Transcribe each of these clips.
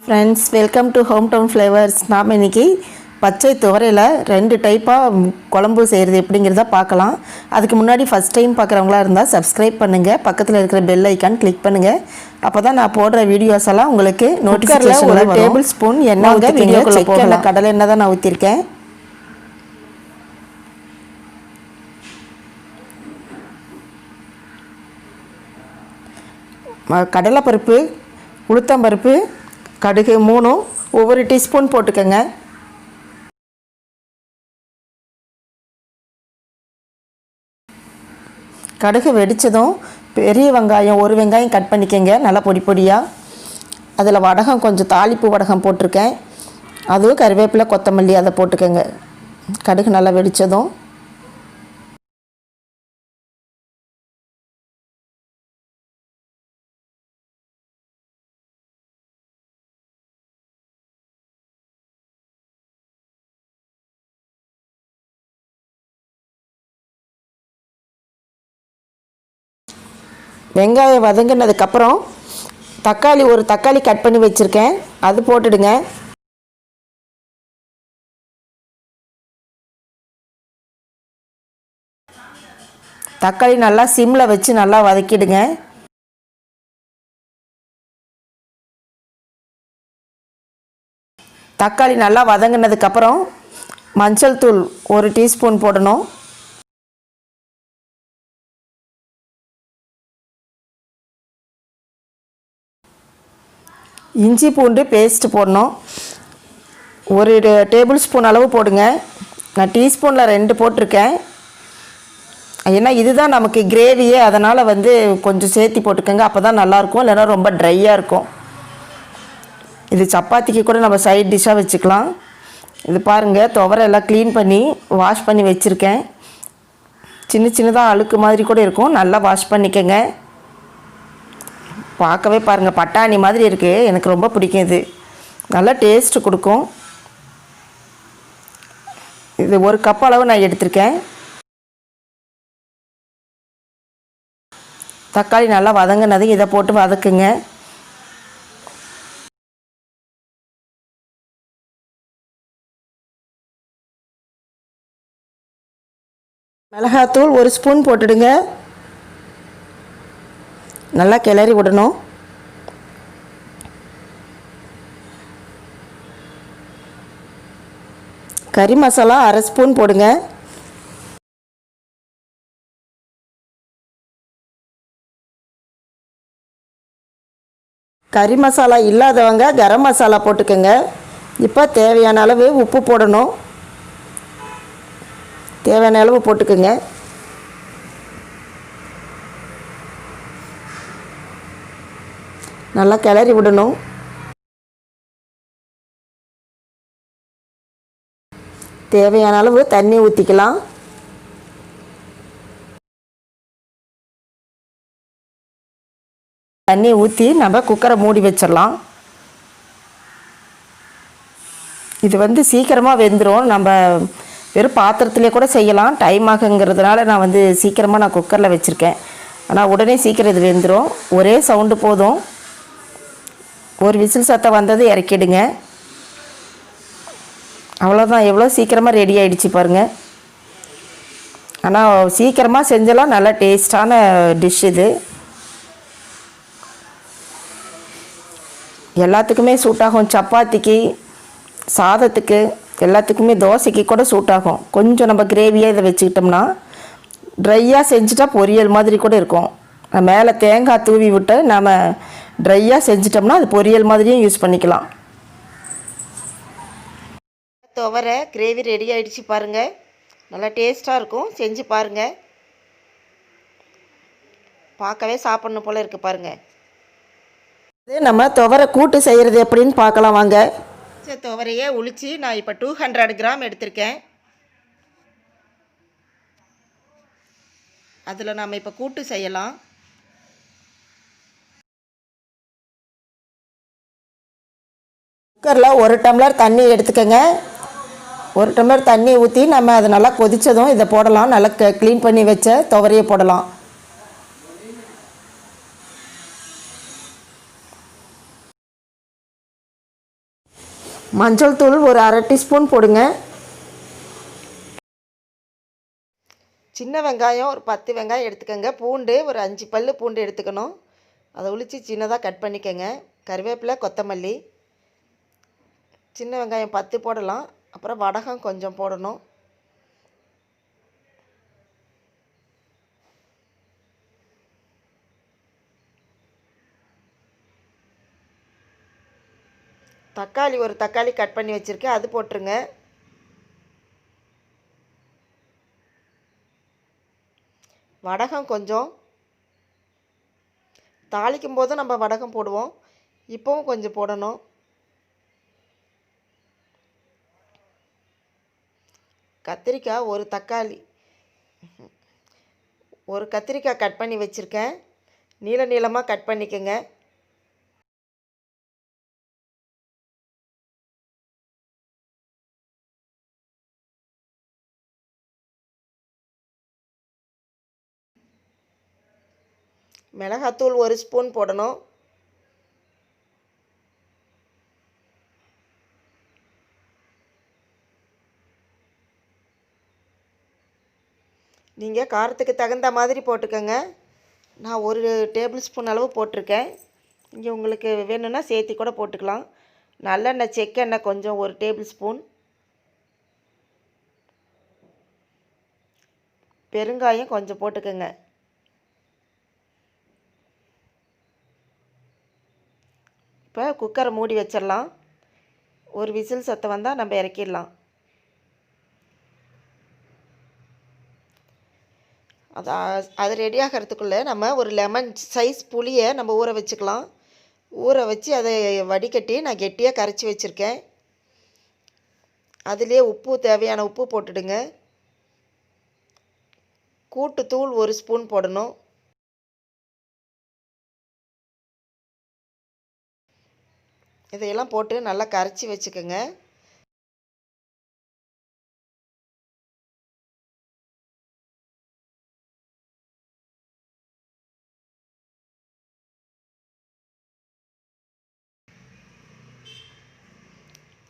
Friends, welcome to home town flavours. நாம் இன்றைக்கி பச்சை துவரையில் 2 டைப்பாக குழம்பு செய்கிறது எப்படிங்கிறத பார்க்கலாம். அதுக்கு முன்னாடி ஃபஸ்ட் டைம் பார்க்குறவங்களா இருந்தால் சப்ஸ்கிரைப் பண்ணுங்கள், பக்கத்தில் இருக்கிற பெல் ஐக்கான் கிளிக் பண்ணுங்கள். அப்போ தான் நான் போடுற வீடியோஸ் எல்லாம் உங்களுக்கு நோட்டிஃபிகேஷன். ஒரு டேபிள் ஸ்பூன் எண்ணெய் வீடியோக்குள்ளே போகல, கடலை எண்ணெய் தான் நான் ஊற்றிருக்கேன். கடலைப்பருப்பு, உளுத்தம்பருப்பு, கடுகு 3 ஒவ்வொரு டீஸ்பூன் போட்டுக்கோங்க. கடுகு வெடித்ததும் பெரிய வெங்காயம் 1 வெங்காயம் கட் பண்ணிக்கோங்க, நல்லா பொடி பொடியாக. அதில் வடகம் கொஞ்சம் தாளிப்பு வடகம் போட்டிருக்கேன், அதுவும் கருவேப்பிலை கொத்தமல்லி அதை போட்டுக்கோங்க. கடுகு நல்லா வெடித்ததும் வெங்காயம் வதங்கினதுக்கப்புறம் தக்காளி, ஒரு தக்காளி கட் பண்ணி வச்சுருக்கேன், அது போட்டுடுங்க. தக்காளி நல்லா சிம்மில் வச்சு நல்லா வதக்கிடுங்க. தக்காளி நல்லா வதங்கினதுக்கப்புறம் மஞ்சள் தூள் 1 டீஸ்பூன் போடணும். இஞ்சி பூண்டு பேஸ்ட்டு போடணும், 1 டேபிள் ஸ்பூன் அளவு போடுங்க. நான் டீஸ்பூனில் 2 போட்டிருக்கேன், ஏன்னா இதுதான் நமக்கு கிரேவியே, அதனால் கொஞ்சம் சேர்த்தி போட்டுக்கோங்க, அப்போ தான் நல்லாயிருக்கும், இல்லைன்னா ரொம்ப ட்ரையாக இருக்கும். இது சப்பாத்திக்கு கூட நம்ம சைட் டிஷ்ஷாக வச்சுக்கலாம். இது பாருங்கள், துவரை எல்லாம் க்ளீன் பண்ணி வாஷ் பண்ணி வச்சுருக்கேன். சின்ன சின்னதாக அழுக்கு மாதிரி கூட இருக்கும், நல்லா வாஷ் பண்ணிக்கோங்க. பார்க்கவே பாருங்கள் பட்டாணி மாதிரி இருக்குது, எனக்கு ரொம்ப பிடிக்கும். இது நல்லா டேஸ்ட்டு கொடுக்கும். இது 1 கப் அளவு நான் எடுத்திருக்கேன். தக்காளி நல்லா வதங்கினது இதை போட்டு வதக்குங்க. மிளகாத்தூள் 1 ஸ்பூன் போட்டுடுங்க, நல்லா கிளறி விடணும். கறி மசாலா 1/2 ஸ்பூன் போடுங்க. கறி மசாலா இல்லாதவங்க கரம் மசாலா போட்டுக்கோங்க. இப்போ தேவையான அளவு உப்பு போடணும், தேவையான அளவு போட்டுக்கோங்க. நல்லா கிளறி விடணும். தேவையான அளவு தண்ணி ஊற்றிக்கலாம். தண்ணி ஊற்றி நம்ம குக்கரை மூடி வச்சிடலாம். இது சீக்கிரமாக வெந்துடும். நம்ம வெறும் பாத்திரத்துலேயே கூட செய்யலாம், டைம் ஆகுங்கிறதுனால நான் சீக்கிரமாக நான் குக்கரில் வச்சுருக்கேன். ஆனால் உடனே சீக்கிரம் இது வெந்துடும். ஒரே சவுண்டு போதும். 1 விசில் சத்தம் வந்தது இறக்கிடுங்க. அவ்வளோதான், எவ்வளோ சீக்கிரமாக ரெடி ஆகிடுச்சு பாருங்கள். ஆனால் சீக்கிரமாக செஞ்சலாம், நல்லா டேஸ்டான டிஷ் இது. எல்லாத்துக்குமே சூட் ஆகும், சப்பாத்திக்கு, சாதத்துக்கு, எல்லாத்துக்குமே, தோசைக்கு கூட சூட் ஆகும். கொஞ்சம் நம்ம கிரேவியாக இதை வச்சுக்கிட்டோம்னா, ட்ரையாக செஞ்சுட்டா பொரியல் மாதிரி கூட இருக்கும். மேலே தேங்காய் தூவி விட்டு நம்ம ட்ரையாக செஞ்சிட்டோம்னா அது பொரியல் மாதிரியும் யூஸ் பண்ணிக்கலாம். துவரை கிரேவி ரெடி ஆகிடுச்சு பாருங்கள், நல்லா டேஸ்ட்டாக இருக்கும். செஞ்சு பாருங்கள், பார்க்கவே சாப்பிட்ணும் போல் இருக்குது பாருங்கள். இது நம்ம துவரை கூட்டு செய்கிறது எப்படின்னு பார்க்கலாம் வாங்க. துவரையே உளிச்சு நான் இப்போ 200 கிராம் எடுத்திருக்கேன். அதில் நம்ம இப்போ கூட்டு செய்யலாம். குக்கரில் 1 டம்ளர் தண்ணி எடுத்துக்கோங்க. 1 டம்ளர் தண்ணி ஊற்றி நம்ம அதை நல்லா கொதித்ததும் இதை போடலாம். நல்லா க்ளீன் பண்ணி வச்ச துவரையை போடலாம். மஞ்சள் தூள் ஒரு அரை டீஸ்பூன் போடுங்க. சின்ன வெங்காயம் ஒரு 10 வெங்காயம் எடுத்துக்கோங்க. பூண்டு ஒரு 5 பல் பூண்டு எடுத்துக்கணும். அதை உளித்து சின்னதாக கட் பண்ணிக்கோங்க. கருவேப்பிலை, கொத்தமல்லி, சின்ன வெங்காயம் 10 போடலாம். அப்புறம் வடகம் கொஞ்சம் போடணும். தக்காளி ஒரு தக்காளி கட் பண்ணி வச்சுருக்கேன், அது போட்டுருங்க. வடகம் கொஞ்சம், தாளிக்கும் போதும் நம்ம வடகம் போடுவோம், இப்போவும் கொஞ்சம் போடணும். கத்திரிக்காய் ஒரு தக்காளி, ஒரு கத்திரிக்காய் கட் பண்ணி வச்சுருக்கேன், நீள நீளமாக கட் பண்ணிக்கோங்க. மிளகாத்தூள் ஒரு ஸ்பூன் போடணும். நீங்கள் காரத்துக்கு தகுந்த மாதிரி போட்டுக்கோங்க. நான் ஒரு டேபிள் ஸ்பூன் அளவு போட்டிருக்கேன். இங்கே உங்களுக்கு வேணும்னா சேர்த்தி கூட போட்டுக்கலாம். நல்லெண்ணெய், செக்கெண்ணெய் கொஞ்சம் ஒரு டேபிள் ஸ்பூன். பெருங்காயம் கொஞ்சம் போட்டுக்கோங்க. இப்போ குக்கரை மூடி வச்சிடலாம். ஒரு விசில் சத்தம் வந்தால் நம்ம இறக்கிடலாம். அது ரெடி ஆகிறதுக்குள்ளே நம்ம ஒரு லெமன் சைஸ் புளியை நம்ம ஊற வச்சுக்கலாம். ஊற வச்சு அதை வடிகட்டி நான் கெட்டியாக கரைச்சி வச்சுருக்கேன். அதிலே உப்பு, தேவையான உப்பு போட்டுடுங்க. கூட்டுத்தூள் ஒரு ஸ்பூன் போடணும். இதையெல்லாம் போட்டு நல்லா கரைச்சி வச்சுக்கோங்க.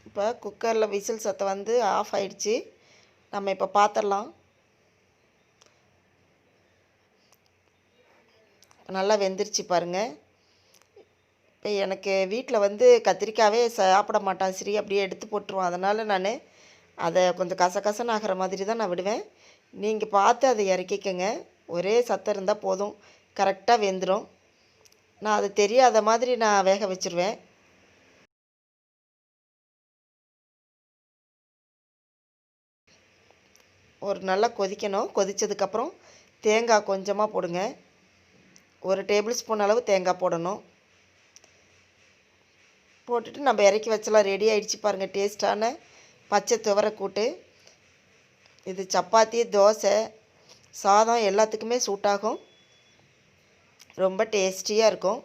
இப்போ குக்கரில் விசில் சத்தம் வந்து ஆஃப் ஆயிடுச்சு. நம்ம இப்போ பார்த்துடலாம். நல்லா வெந்துருச்சு பாருங்கள். இப்போ எனக்கு வீட்டில் வந்து கத்திரிக்காவே சாப்பிட மாட்டான் ஸ்ரீ, அப்படியே எடுத்து போட்டுருவான். அதனால் நான் அதை கொஞ்சம் கசகசன்னு ஆகிற மாதிரி தான் நான் விடுவேன். நீங்கள் பார்த்து அதை இறக்கிக்கங்க. ஒரே சத்தம் இருந்தால் போதும், கரெக்டாக வெந்துடும். நான் அது தெரியாத மாதிரி நான் வேக வச்சுருவேன். ஒரு நல்லா கொதிக்கணும். கொதித்ததுக்கப்புறம் தேங்காய் கொஞ்சமாக போடுங்க. ஒரு டேபிள் ஸ்பூன் அளவு தேங்காய் போடணும். போட்டுட்டு நம்ம இறக்கி வச்சலாம். ரெடி ஆகிடுச்சு பாருங்கள், டேஸ்ட்டான பச்சை துவரை கூட்டு. இது சப்பாத்தி, தோசை, சாதம் எல்லாத்துக்குமே சூட் ஆகும். ரொம்ப டேஸ்டியாக இருக்கும்.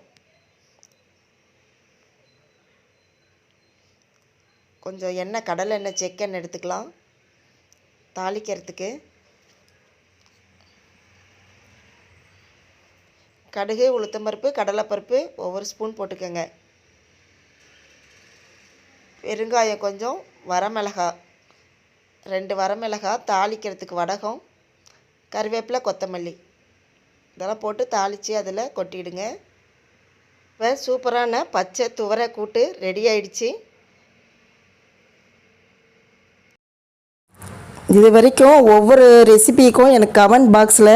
கொஞ்சம் எண்ணெய், கடலை எண்ணெய், செக்கெண்ணெய் எடுத்துக்கலாம் தாளிக்கிறதுக்கு. கடுகு, உளுத்தம்பருப்பு, கடலைப்பருப்பு ஒவ்வொரு ஸ்பூன் போட்டுக்கோங்க. பெருங்காயம் கொஞ்சம், வரமிளகாய் 2 வரமிளகாய், தாளிக்கிறதுக்கு வடகம், கருவேப்பிலை, கொத்தமல்லி இதெல்லாம் போட்டு தாளித்து அதில் கொட்டிடுங்க. இப்போ சூப்பரான பச்சை துவரை கூட்டு ரெடி ஆயிடுச்சு. இது வரைக்கும் ஒவ்வொரு ரெசிபிக்கும் எனக்கு கமெண்ட் பாக்ஸில்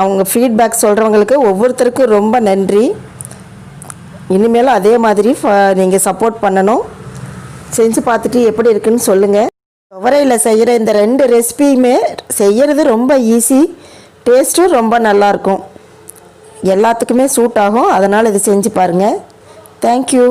அவங்க ஃபீட்பேக் சொல்கிறவங்களுக்கு ஒவ்வொருத்தருக்கும் ரொம்ப நன்றி. இனிமேலும் அதே மாதிரி நீங்கள் சப்போர்ட் பண்ணணும். செஞ்சு பார்த்துட்டு எப்படி இருக்குன்னு சொல்லுங்கள். துவரையில் செய்கிற இந்த 2 ரெசிபியுமே செய்கிறது ரொம்ப ஈஸி, டேஸ்ட்டும் ரொம்ப நல்லாயிருக்கும், எல்லாத்துக்குமே சூட் ஆகும். அதனால் இது செஞ்சு பாருங்கள். தேங்க்யூ.